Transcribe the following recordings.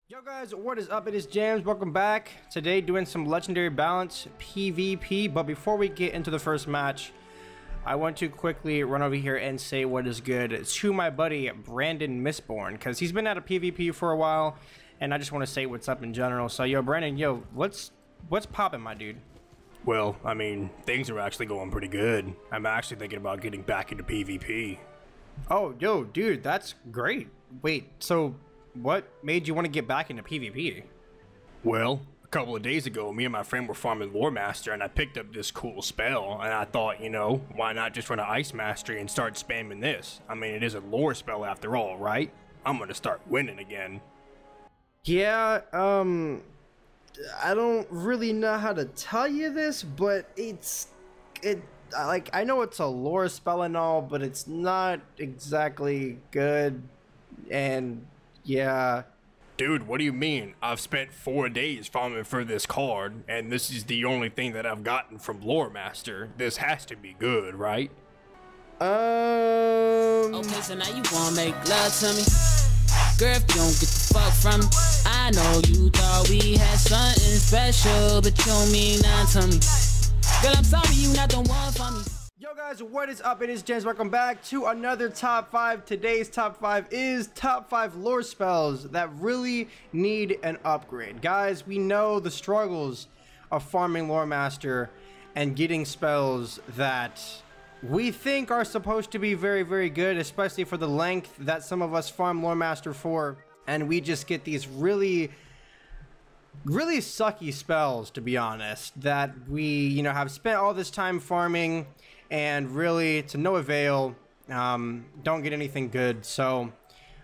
Yo guys, what is up? It is James. Welcome back. Today doing some legendary balance PvP, but before we get into the first match, I want to quickly run over here and say what is good to my buddy Brandon Mistborn, because he's been out of PvP for a while and I just want to say what's up in general. So yo Brandon, yo, what's popping, my dude? Well, I mean, things are actually going pretty good. I'm actually thinking about getting back into PvP. Oh yo dude, that's great. Wait, so what made you want to get back into PvP? Well, a couple of days ago, me and my friend were farming Lore Master, and I picked up this cool spell, and I thought, you know, why not just run an Ice Mastery and start spamming this? I mean, it is a lore spell after all, right? I'm gonna start winning again. Yeah, I don't really know how to tell you this, but I know it's a lore spell and all, but it's not exactly good, and yeah. Dude, what do you mean? I've spent 4 days farming for this card, and this is the only thing that I've gotten from Lore Master. This has to be good, right? Okay, so now you wanna make love to me. Girl, if you don't get the fuck from me, I know you thought we had something special, but you don't mean nothing to me. Girl, I'm sorry you not the one for me. Yo guys, what is up? It is James. Welcome back to another top 5. Today's top 5 is top 5 lore spells that really need an upgrade. Guys, we know the struggles of farming Lore Master and getting spells that we think are supposed to be very, very good, especially for the length that some of us farm Lore Master for, and we just get these really sucky spells, to be honest, that we, have spent all this time farming and really to no avail. Don't get anything good. So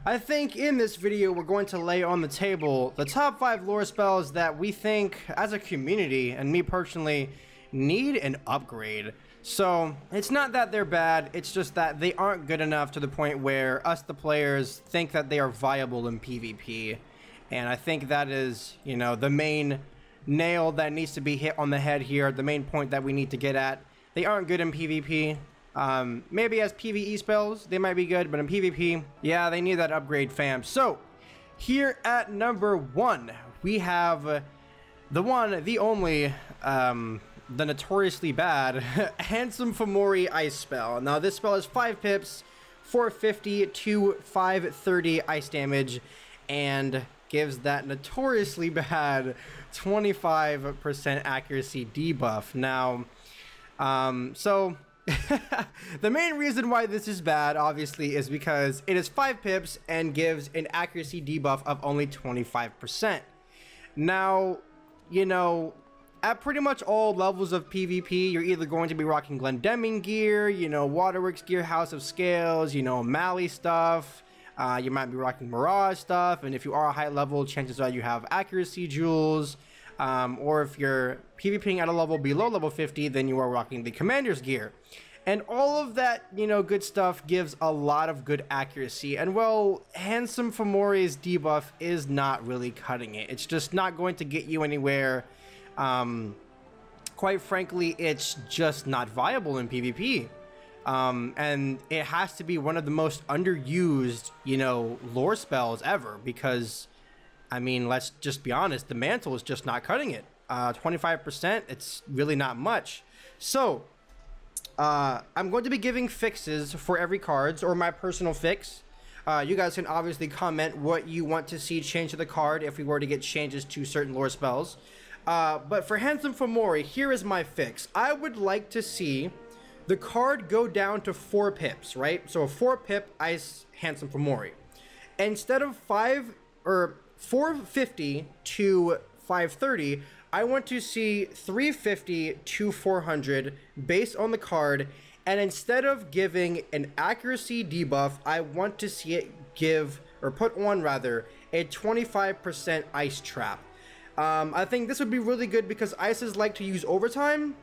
I think in this video we're going to lay on the table the top 5 lore spells that we think as a community, and me personally, need an upgrade. So it's not that they're bad, it's just that they aren't good enough to the point where us, the players, think that they are viable in PvP. And I think that is, the main nail that needs to be hit on the head here, the main point that we need to get at. They aren't good in PvP. Maybe as PvE spells, they might be good, but in PvP, yeah, they need that upgrade, fam. So, here at number 1, we have the one, the only, the notoriously bad Handsome Fomori Ice Spell. Now, this spell is 5 pips, 450 to 530 ice damage, and gives that notoriously bad 25% accuracy debuff. Now, so the main reason why this is bad, obviously, is because it is 5 pips and gives an accuracy debuff of only 25%. Now, at pretty much all levels of PvP, you're either going to be rocking Glendemming gear, Waterworks gear, House of Scales, Mali stuff. You might be rocking Mirage stuff, and if you are a high level, chances are you have accuracy jewels. Or if you're PvPing at a level below level 50, then you are rocking the Commander's gear. And all of that, good stuff gives a lot of good accuracy. And well, Handsome Fomori's debuff is not really cutting it. It's just not going to get you anywhere. Quite frankly, it's just not viable in PvP. And it has to be one of the most underused, lore spells ever, because I mean, let's just be honest, the mantle is just not cutting it. 25%, it's really not much. So, I'm going to be giving fixes for every cards, or my personal fix. You guys can obviously comment what you want to see change to the card if we were to get changes to certain lore spells. But for Handsome Fomori, here is my fix. I would like to see the card go down to 4 pips, right? So a 4 pip Ice Handsome Fomori. Instead of 450 to 530, I want to see 350 to 400 based on the card, and instead of giving an accuracy debuff, I want to see it put on a 25% ice trap. I think this would be really good because ices like to use overtime,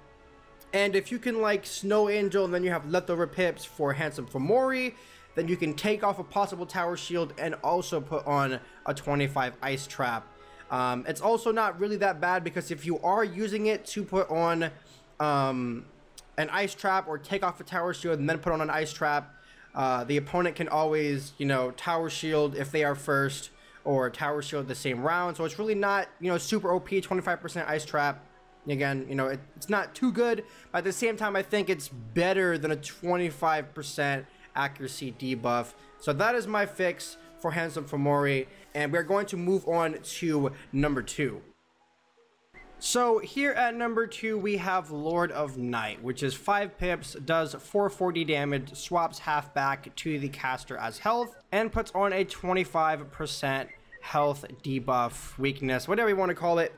and if you can like Snow Angel and then you have leftover pips for Handsome Fomori, then you can take off a possible tower shield and also put on a 25 ice trap. It's also not really that bad because if you are using it to put on an ice trap or take off a tower shield and then put on an ice trap, the opponent can always, tower shield if they are first, or Tower Shield the same round. So it's really not, you know, super OP. 25% Ice Trap. Again, you know, it's not too good, but at the same time, I think it's better than a 25% accuracy debuff. So that is my fix for Handsome Fomori, and we're going to move on to number 2. So here at number 2, we have Lord of Night, which is 5 pips, does 440 damage, swaps half back to the caster as health, and puts on a 25% health debuff, weakness, whatever you want to call it,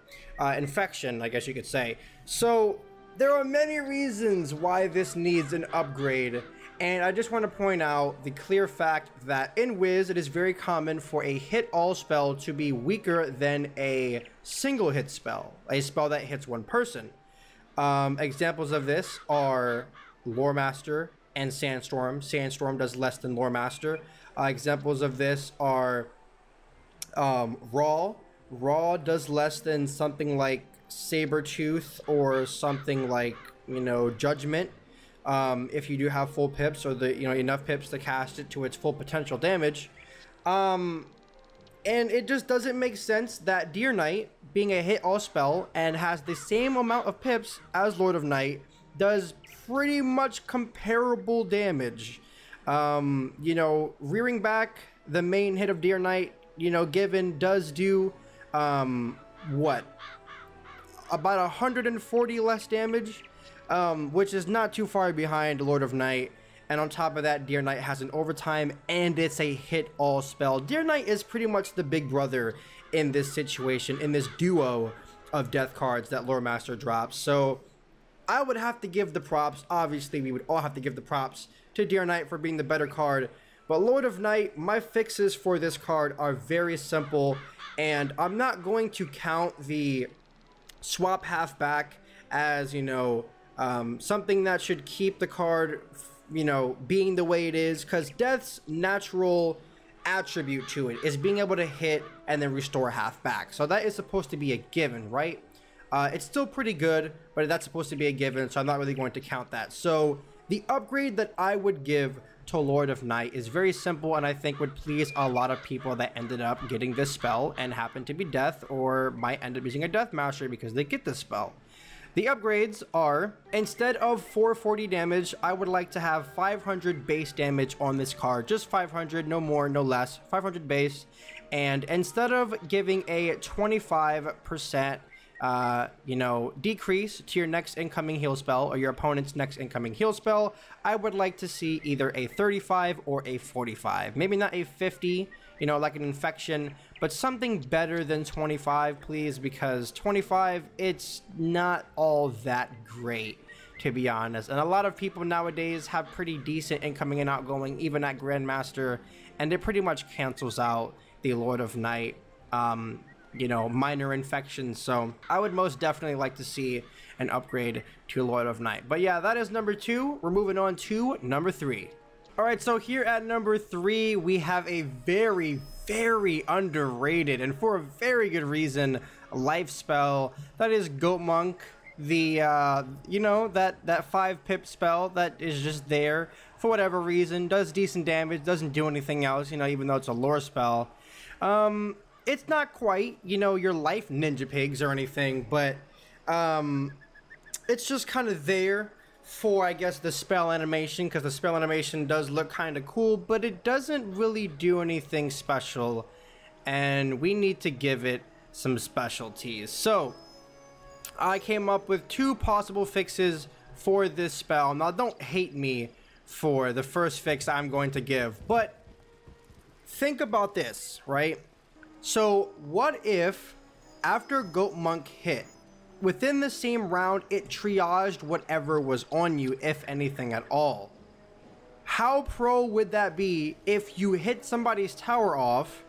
infection, I guess you could say. So there are many reasons why this needs an upgrade, and I just want to point out the clear fact that in Wiz, it is very common for a hit all spell to be weaker than a single hit spell, a spell that hits one person. Examples of this are Lore Master and Sandstorm. Sandstorm does less than Lore Master. Examples of this are Raw. Raw does less than something like Sabertooth or something like, you know, Judgment. If you do have full pips or the, you know, enough pips to cast it to its full potential damage. And it just doesn't make sense that Deer Knight, being a hit all spell and has the same amount of pips as Lord of Night, does pretty much comparable damage. You know, rearing back, the main hit of Deer Knight, you know, given does do what, about 140 less damage, which is not too far behind Lord of Night. And on top of that, Deer Knight has an overtime and it's a hit all spell. Deer Knight is pretty much the big brother in this situation, in this duo of death cards that Lore Master drops. So I would have to give the props, obviously we would all have to give the props to Deer Knight for being the better card. But Lord of Night, my fixes for this card are very simple, and I'm not going to count the swap half back as, you know, something that should keep the card, you know, being the way it is, because Death's natural attribute to it is being able to hit and then restore half back. So that is supposed to be a given, right? It's still pretty good, but that's supposed to be a given, so I'm not really going to count that. So the upgrade that I would give to Lord of Night is very simple, and I think would please a lot of people that ended up getting this spell and happen to be Death, or might end up using a Death Mastery because they get this spell. The upgrades are, instead of 440 damage, I would like to have 500 base damage on this card. Just 500, no more, no less. 500 base. And instead of giving a 25%, you know, decrease to your next incoming heal spell or your opponent's next incoming heal spell, I would like to see either a 35 or a 45. Maybe not a 50, you know, like an infection, but something better than 25, please, because 25, it's not all that great, to be honest. And a lot of people nowadays have pretty decent incoming and outgoing, even at Grandmaster, and it pretty much cancels out the Lord of Night, you know, minor infections. So I would most definitely like to see an upgrade to Lord of Night. But yeah, that is number 2. We're moving on to number 3. All right, so here at number 3, we have a very, very underrated, and for a very good reason, life spell. That is Goat Monk, the, you know, that 5 pip spell that is just there for whatever reason, does decent damage, doesn't do anything else, you know, even though it's a lore spell. It's not quite, you know, your life Ninja Pigs or anything, but it's just kind of there for, I guess, the spell animation, because the spell animation does look kind of cool, but it doesn't really do anything special, and we need to give it some specialties. So I came up with 2 possible fixes for this spell. Now, don't hate me for the first fix I'm going to give, but think about this, right? So what if after Goat Monk hit, within the same round, it triaged whatever was on you, if anything at all? How pro would that be if you hit somebody's tower off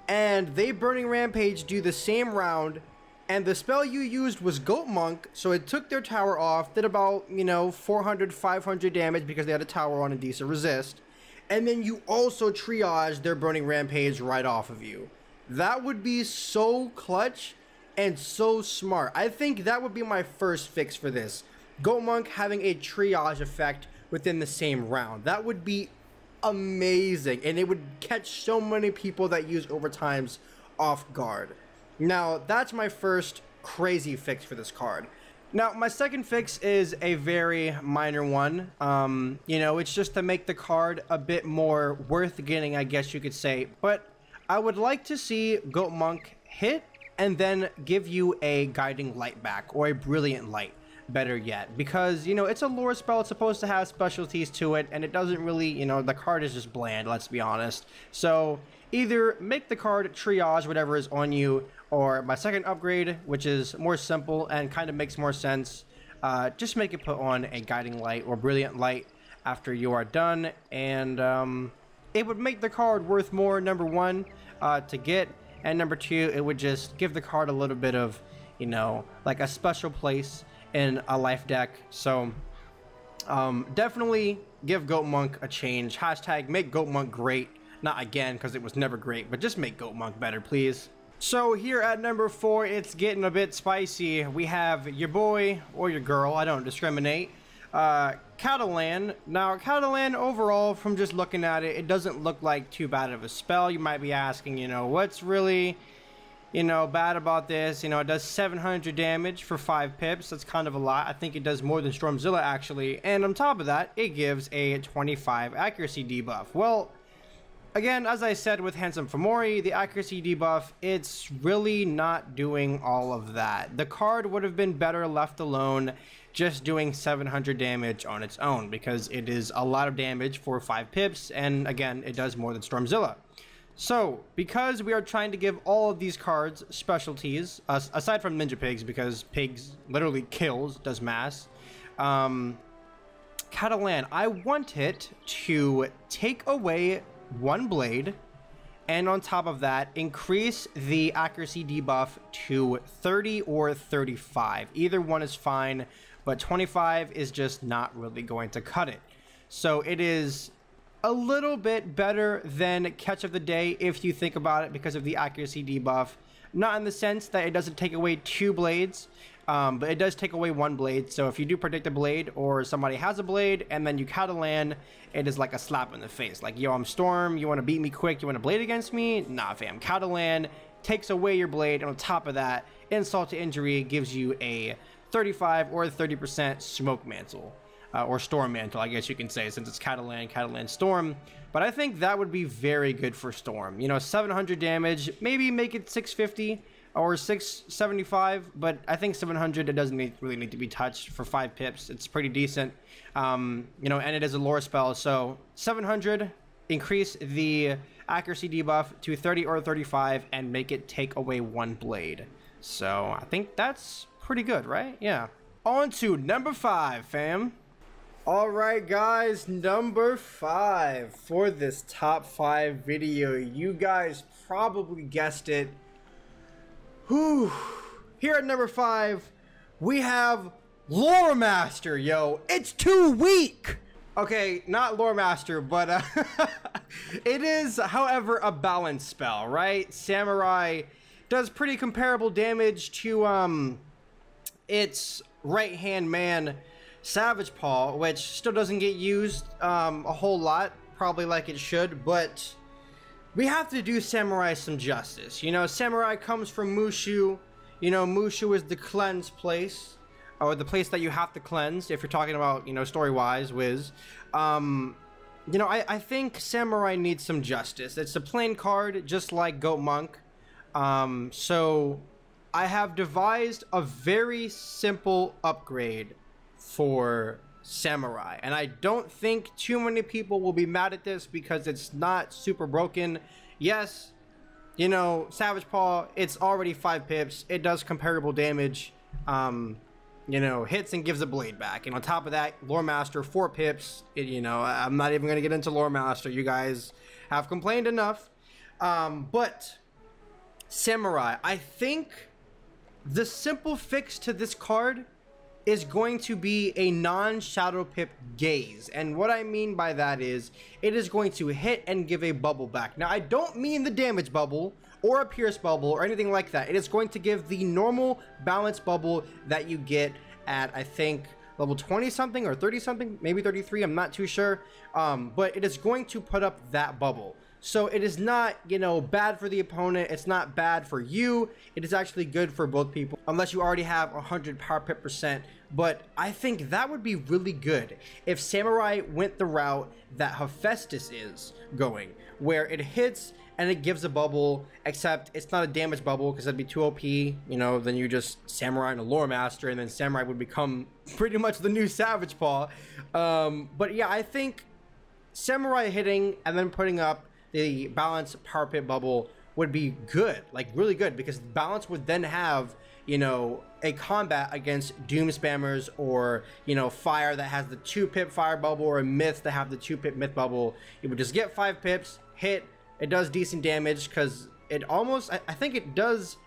and they Burning Rampage do the same round, and the spell you used was Goat Monk, so it took their tower off, did about, you know, 400, 500 damage because they had a tower on a decent resist, and then you also triage their Burning Rampage right off of you? That would be so clutch and so smart. I think that would be my first fix for this. Goat Monk having a triage effect within the same round. That would be amazing, and it would catch so many people that use overtimes off guard. Now, that's my first crazy fix for this card. Now, my second fix is a very minor one. You know, it's just to make the card a bit more worth getting, I guess you could say. But I would like to see Goat Monk hit and then give you a guiding light back, or a brilliant light, better yet. Because, you know, it's a lore spell, it's supposed to have specialties to it, and it doesn't really, you know, the card is just bland, let's be honest. So, either make the card triage whatever is on you, or my second upgrade, which is more simple and kind of makes more sense, just make it put on a guiding light or brilliant light after you are done, and it would make the card worth more, number one, to get, and number two, it would just give the card a little bit of, you know, like a special place in a life deck. So definitely give Goat Monk a change. Hashtag make Goat Monk great. Not again, because it was never great, but just make Goat Monk better, please. So here at number 4, it's getting a bit spicy. We have your boy, or your girl, I don't discriminate, Catalan. Now, Catalan, overall, from just looking at it, it doesn't look like too bad of a spell. You might be asking, you know, what's really, you know, bad about this? You know, it does 700 damage for 5 pips. That's kind of a lot. I think it does more than Stormzilla, actually. And on top of that, it gives a 25 accuracy debuff. Well, again, as I said with Handsome Fomori, the accuracy debuff, it's really not doing all of that. The card would have been better left alone, just doing 700 damage on its own, because it is a lot of damage for 5 pips, and again, it does more than Stormzilla. So, because we are trying to give all of these cards specialties, aside from Ninja Pigs, because Pigs literally kills, does mass, Catalan, I want it to take away 1 blade, and on top of that, increase the accuracy debuff to 30 or 35. Either one is fine, but 25 is just not really going to cut it. So it is a little bit better than Catch of the Day if you think about it, because of the accuracy debuff. Not in the sense that it doesn't take away 2 blades, but it does take away 1 blade. So if you do predict a blade, or somebody has a blade and then you Catalan, it is like a slap in the face. Like, yo, I'm Storm, you want to beat me quick, you want to blade against me? Nah, fam. Catalan takes away your blade, and on top of that, insult to injury, gives you a 35 or 30% smoke mantle. Or Storm Mantle, I guess you can say, since it's Catalan Storm. But I think that would be very good for Storm. You know, 700 damage, maybe make it 650 or 675, but I think 700, it doesn't really need to be touched for 5 pips. It's pretty decent. You know, and it is a lore spell, so 700, increase the accuracy debuff to 30 or 35, and make it take away 1 blade. So I think that's pretty good, right? Yeah. On to number 5, fam. Alright guys, number 5 for this top 5 video. You guys probably guessed it. Whew. Here at number 5, we have Lore Master, yo. It's too weak! Okay, not Lore Master, but it is, however, a balance spell, right? Samurai does pretty comparable damage to its right-hand man, Savage Paw, which still doesn't get used a whole lot, probably like it should, but we have to do Samurai some justice. You know, Samurai comes from Mushu. You know, Mushu is the cleanse place, or the place that you have to cleanse, if you're talking about, you know, story-wise, Wiz. You know, I think Samurai needs some justice. It's a plain card, just like Goat Monk. So I have devised a very simple upgrade for Samurai, and I don't think too many people will be mad at this, because it's not super broken. Yes, you know, Savage Paw, it's already 5 pips, it does comparable damage, you know, hits and gives a blade back, and on top of that, Lore Master, 4 pips. You know, I'm not even gonna get into Lore Master, you guys have complained enough. But Samurai, I think the simple fix to this card is going to be a non-Shadow Pip Gaze. And what I mean by that is, it is going to hit and give a bubble back. Now, I don't mean the damage bubble, or a pierce bubble, or anything like that. It is going to give the normal balance bubble that you get at, I think, level 20 something or 30 something, maybe 33, I'm not too sure. But it is going to put up that bubble. So it is not, you know, bad for the opponent. It's not bad for you. It is actually good for both people, unless you already have 100 power pip percent. But I think that would be really good if Samurai went the route that Hephaestus is going, where it hits and it gives a bubble, except it's not a damage bubble because that'd be too OP. You know, then you just Samurai and a Lore Master, and then Samurai would become pretty much the new Savage Paw. But yeah, I think Samurai hitting and then putting up the balance power pit bubble would be good, like really good, because balance would then have, you know, a combat against doom spammers, or, you know, fire that has the 2-pip fire bubble, or myth that have the 2-pip myth bubble. It would just get 5 pips, hit, it does decent damage, because it almost, I think it does,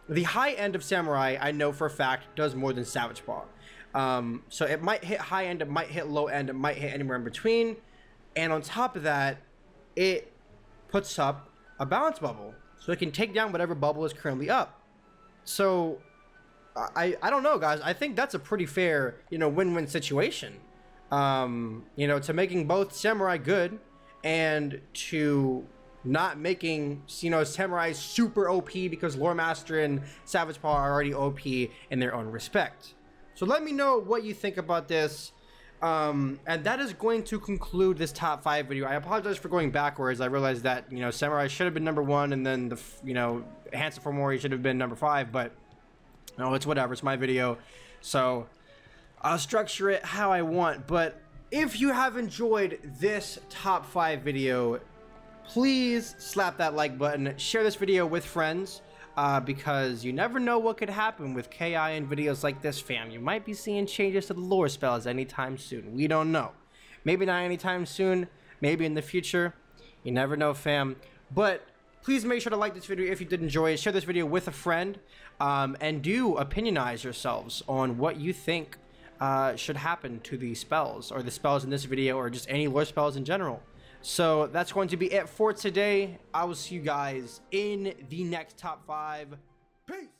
the high end of Samurai, I know for a fact, does more than Savage Paw. So it might hit high end, it might hit low end, it might hit anywhere in between. And on top of that, it puts up a balance bubble, so it can take down whatever bubble is currently up. So I don't know, guys. I think that's a pretty fair, you know, win-win situation. You know, to making both Samurai good, and to not making, you know, Samurai super OP, because Lore Master and Savage Paw are already OP in their own respect. So let me know what you think about this. And that is going to conclude this top 5 video. I apologize for going backwards. I realized that, you know, Samurai should have been number 1, and then the, you know, Handsome for Mori should have been number 5, but no, it's whatever. It's my video, so I'll structure it how I want. But if you have enjoyed this top 5 video, please slap that like button, share this video with friends, because you never know what could happen with KI and videos like this, fam. You might be seeing changes to the lore spells anytime soon. We don't know. Maybe not anytime soon, maybe in the future. You never know, fam. But please make sure to like this video if you did enjoy it. Share this video with a friend, and do opinionize yourselves on what you think should happen to the spells, or the spells in this video, or just any lore spells in general. So that's going to be it for today. I will see you guys in the next top 5. Peace!